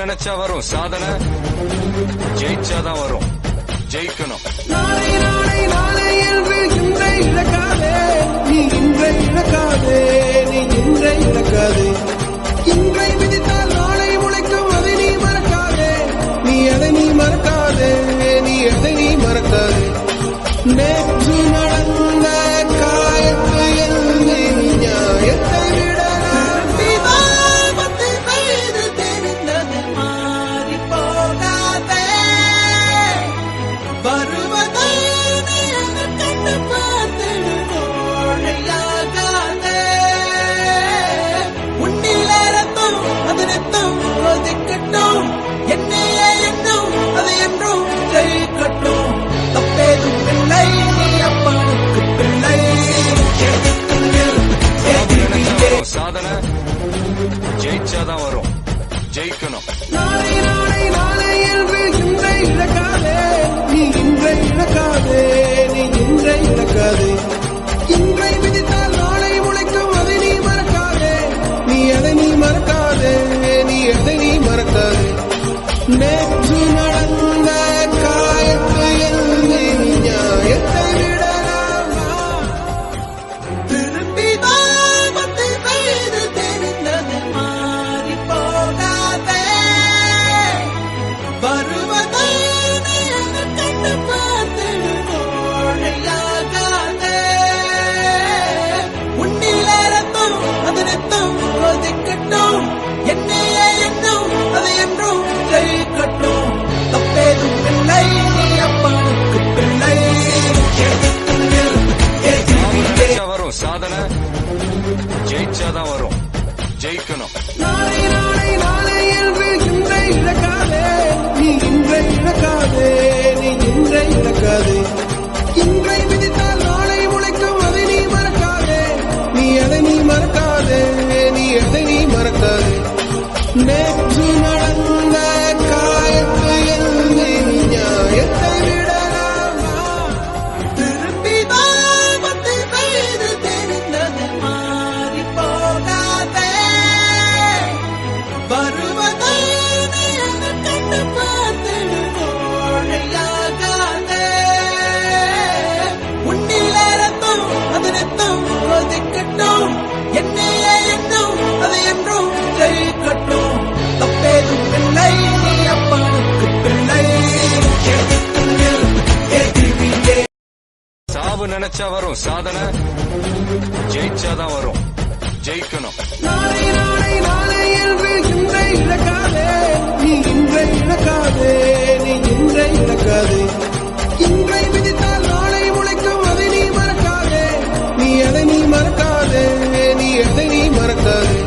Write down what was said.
நினைச்சா வரும் சாதனை, ஜெயிச்சாதான் வரும், ஜெயிக்கணும். நாளை நாளை நாளை என்று இன்றை இழக்காதே, நீ இன்றை இழக்காதே, நீ இன்றை இழக்காதே. இன்றை விதித்தால் நாளை முளைக்கும், அதை நீ மறக்காதே, நீ அதை நீ மறக்காதே, நீ அதை நீ மறக்காதே. நேற்று நடந்த காயத்து எழுதி நியாயத்தை விடலாம். விவாதத்தை பெய்து தெரிந்தது மாறி போகாதே, வருவதை நீ கண்டு பார்த்து கோழையாகாதே. உன்னிலரத்தும் அது நித்தம் கொதிக்கட்டும், என்னையே என்னும் அதை என்றும் ஜெயிக்கட்டும். தப்பேதும் இல்லை, நீ அப்பானுக்கு பிள்ளை. சாதனை, ஜெயிச்சாதான் வரும், ஜெயிக்கணும். நாளை நாளை நாளை என்று இன்றை இழக்காதே, நீ இன்றை இழக்காதே, நீ இன்றை இழக்காதே. இன்றை விதித்தால் நாளை முளைக்கும், அதை நீ மறக்காதே, நீ அதை நீ மறக்காதே, நீ அதை நீ மறக்காதே. நேற்று நடந்த காயத்து எழுதி நியாயத்தை விடலாமா? திரும்பி தாமத்தை பெய்து தெரிந்தது மாறி போகாதே, வருவதை நீ கண்டு பார்த்து கோழையாகாதே. உன்னிலரத்தும் அது நித்தம் கொதிக்கட்டும், என்னையே என்னும் அதை என்றும் ஜெயிக்கட்டும். தப்பேதும் இல்லை, நீ அப்பானுக்கு பிள்ளை. வரும் சாதனை, ஜெயிச்சாதான் வரும், ஜெயிக்கணும். நாளை நாளை நாளை என்று இன்றை இழக்காதே, நீ இன்றை இழக்காதே, நீ இன்றை இழக்காதே. இன்றை விதித்தால் நாளை முளைக்கும், அதை நீ மறக்காதே, நீ அதை நீ மறக்காதே, நீ அதை நீ மறக்காதே. நேற்று நடந்த காயத்து எழுதி நியாயத்தை விடலாமா? திரும்பி தாமத்தை பெய்து தெரிந்தது மாறி போகாதே, வருவதை நீ கண்டு பார்த்து கோழையாகாதே. உன்னிலரத்தும் அது நித்தம் கொதிக்கட்டும், என்னையே என்னும் அதை என்றும் ஜெயிக்கட்டும். தப்பேதும் இல்லை, நீ அப்பானுக்கு பிள்ளை. சாவு நினைச்சா வரும் சாதனை, ஜெயிச்சாதான் வரும், ஜெயிக்கணும். நாளை நாளை நாளை என்று இன்றை இழக்காதே, நீ இன்றை இழக்காதே, நீ இன்றை இழக்காதே. இன்றை விதித்தால் நாளை முளைக்கும், அதை நீ மறக்காதே, நீ அதை நீ மறக்காதே, நீ அதை நீ மறக்காதே.